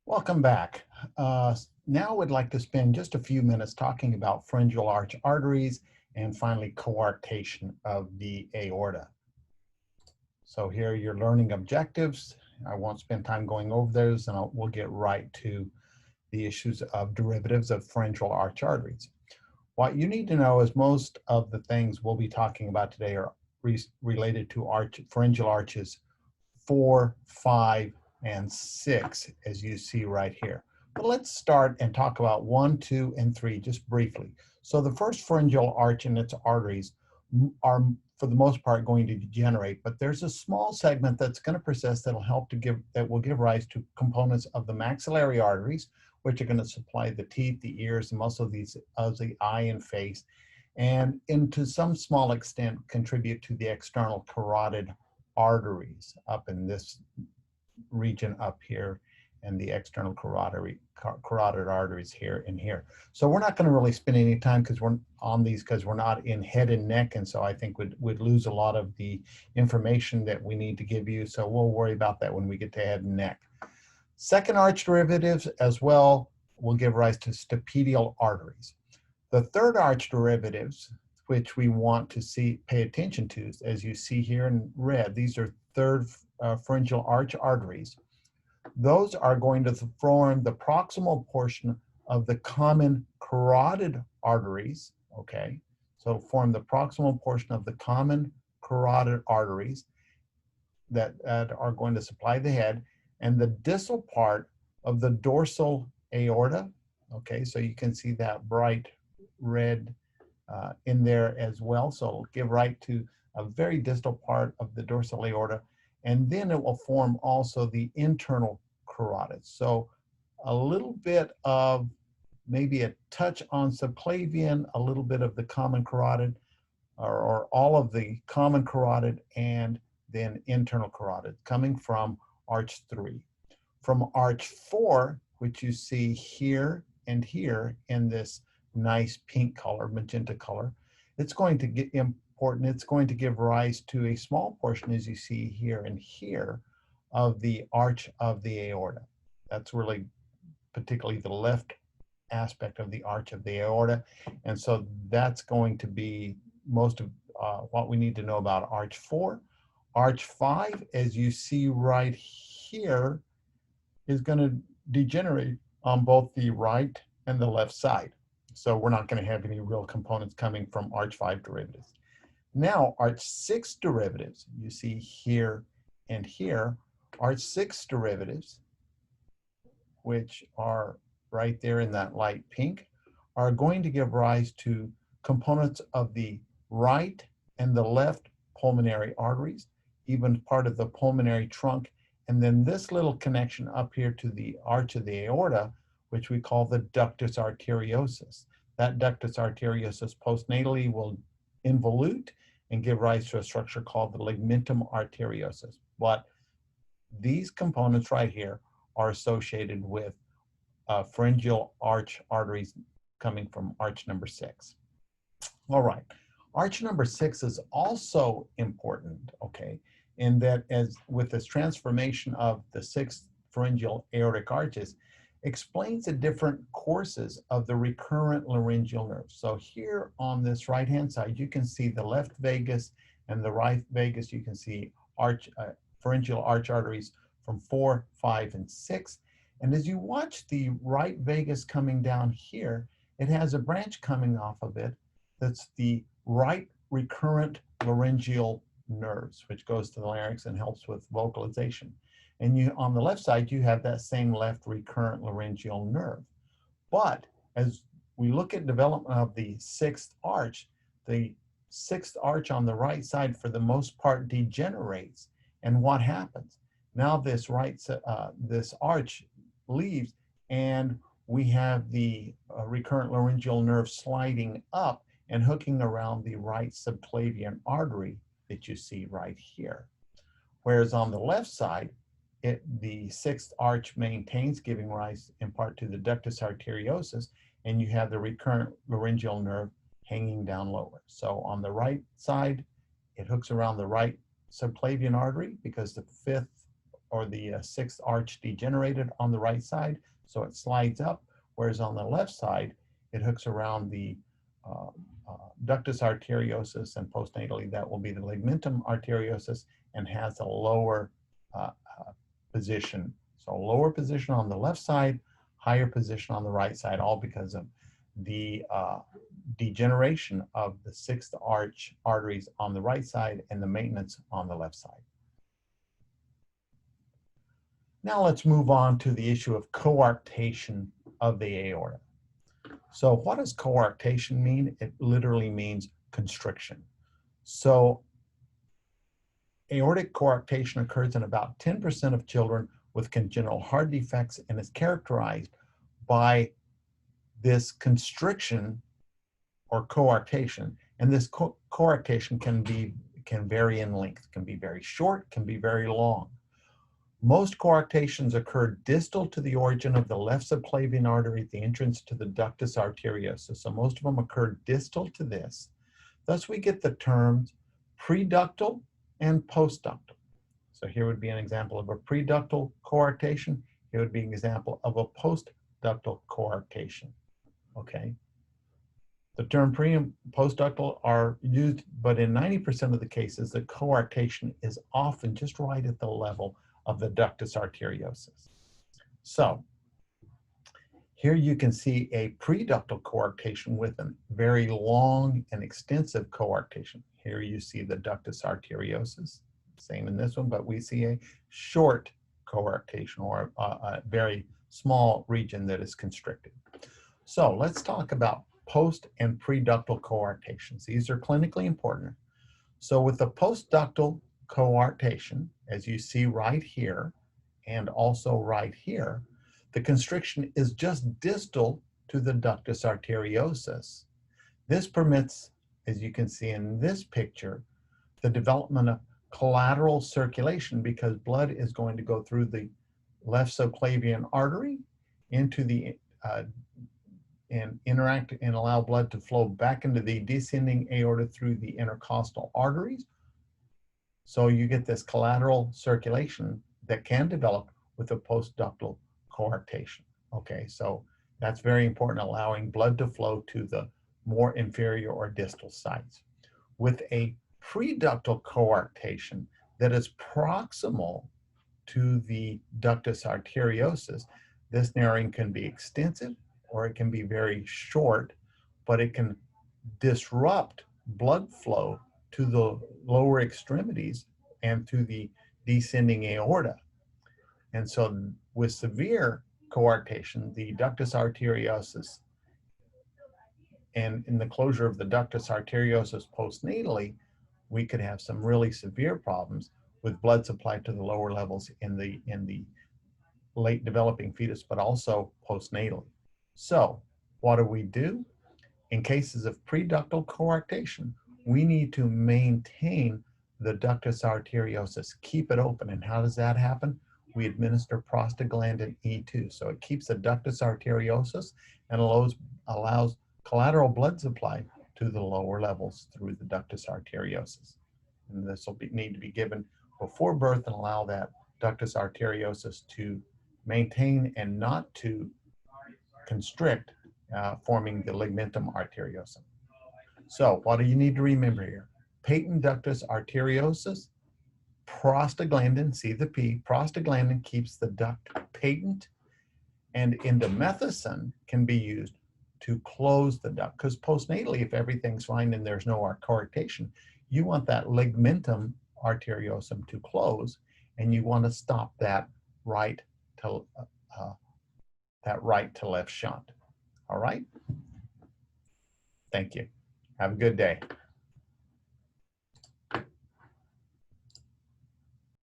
Welcome back. Now we'd like to spend just a few minutes talking about pharyngeal arch arteries and finally coarctation of the aorta. So here are your learning objectives. I won't spend time going over those, and we'll get right to the issues of derivatives of pharyngeal arch arteries. What you need to know is most of the things we'll be talking about today are related to pharyngeal arches 4, 5, and 6, as you see right here. But let's start and talk about 1, 2, and 3 just briefly. So the first pharyngeal arch and its arteries are, for the most part, going to degenerate, but there's a small segment that's going to persist that will give rise to components of the maxillary arteries, which are going to supply the teeth, the ears, and most of these of the eye and face, and to some small extent contribute to the external carotid arteries up in this region up here, and the external carotid arteries here and here. So we're not going to really spend any time because we're not in head and neck, and so I think we'd lose a lot of the information that we need to give you. So we'll worry about that when we get to head and neck. Second arch derivatives as well will give rise to stapedial arteries. The third arch derivatives, which we want to pay attention to, as you see here in red, these are third pharyngeal arch arteries. Those are going to form the proximal portion of the common carotid arteries, okay? So form the proximal portion of the common carotid arteries that are going to supply the head, and the distal part of the dorsal aorta, okay? So you can see that bright red in there as well. So it'll give right to a very distal part of the dorsal aorta, and then it will form also the internal carotid. So a little bit of maybe a touch on subclavian, a little bit of the common carotid, or all of the common carotid, and then internal carotid coming from arch 3. From arch 4, which you see here and here in this nice pink color, magenta color, it's going to get important. It's going to give rise to a small portion, as you see here and here, of the arch of the aorta. That's really particularly the left aspect of the arch of the aorta. And so that's going to be most of what we need to know about arch 4. Arch 5, as you see right here, is going to degenerate on both the right and the left side. So we're not going to have any real components coming from arch 5 derivatives. Now, arch 6 derivatives, you see here and here, arch 6 derivatives, which are right there in that light pink, are going to give rise to components of the right and the left pulmonary arteries, even part of the pulmonary trunk, and then this little connection up here to the arch of the aorta, which we call the ductus arteriosus. That ductus arteriosus postnatally will involute and give rise to a structure called the ligamentum arteriosus. But these components right here are associated with pharyngeal arch arteries coming from arch number 6. All right, arch number 6 is also important, okay, in that as with this transformation of the 6th pharyngeal aortic arches, explains the different courses of the recurrent laryngeal nerves. So here on this right-hand side, you can see the left vagus and the right vagus. You can see pharyngeal arch arteries from 4, 5, and 6. And as you watch the right vagus coming down here, it has a branch coming off of it that's the right recurrent laryngeal nerves, which goes to the larynx and helps with vocalization. And on the left side, you have that same left recurrent laryngeal nerve. But as we look at development of the 6th arch, the 6th arch on the right side, for the most part, degenerates. And what happens? Now this arch leaves, and we have the recurrent laryngeal nerve sliding up and hooking around the right subclavian artery that you see right here. Whereas on the left side, the 6th arch maintains, giving rise in part to the ductus arteriosus, and you have the recurrent laryngeal nerve hanging down lower. So on the right side, it hooks around the right subclavian artery because the 5th or the sixth arch degenerated on the right side, so it slides up, whereas on the left side, it hooks around the ductus arteriosus, and postnatally that will be the ligamentum arteriosus, and has a lower position. So lower position on the left side, higher position on the right side, all because of the degeneration of the sixth arch arteries on the right side and the maintenance on the left side. Now let's move on to the issue of coarctation of the aorta. So what does coarctation mean? It literally means constriction. So aortic coarctation occurs in about 10% of children with congenital heart defects and is characterized by this constriction or coarctation. And this coarctation can vary in length, can be very short, can be very long. Most coarctations occur distal to the origin of the left subclavian artery at the entrance to the ductus arteriosus. So most of them occur distal to this. Thus we get the terms preductal and postductal. So here would be an example of a preductal coarctation. Here would be an example of a postductal coarctation. Okay. The term pre and postductal are used, but in 90% of the cases, the coarctation is often just right at the level of the ductus arteriosus. So here you can see a preductal coarctation with a very long and extensive coarctation. Here you see the ductus arteriosus, same in this one, but we see a short coarctation, or a very small region that is constricted. So let's talk about post and preductal coarctations. These are clinically important. So with the postductal coarctation, as you see right here, and also right here, the constriction is just distal to the ductus arteriosus. This permits, as you can see in this picture, the development of collateral circulation, because blood is going to go through the left subclavian artery into the and interact and allow blood to flow back into the descending aorta through the intercostal arteries. So you get this collateral circulation that can develop with a postductal coarctation. Okay, so that's very important, allowing blood to flow to the more inferior or distal sites. With a preductal coarctation that is proximal to the ductus arteriosus, this narrowing can be extensive or it can be very short, but it can disrupt blood flow to the lower extremities and to the descending aorta. And so with severe coarctation, the ductus arteriosus, and in the closure of the ductus arteriosus postnatally, we could have some really severe problems with blood supply to the lower levels in the late developing fetus, but also postnatally. So what do? In cases of preductal coarctation, we need to maintain the ductus arteriosus, keep it open. And how does that happen? We administer prostaglandin E2. So it keeps the ductus arteriosus and allows collateral blood supply to the lower levels through the ductus arteriosus. And this will need to be given before birth and allow that ductus arteriosus to maintain and not to constrict, forming the ligamentum arteriosum. So what do you need to remember here? Patent ductus arteriosus, prostaglandin, see the P, prostaglandin keeps the duct patent, and indomethacin can be used to close the duct, because postnatally, if everything's fine and there's no coarctation, you want that ligamentum arteriosum to close, and you want to stop that right to left shunt. All right? Thank you. Have a good day.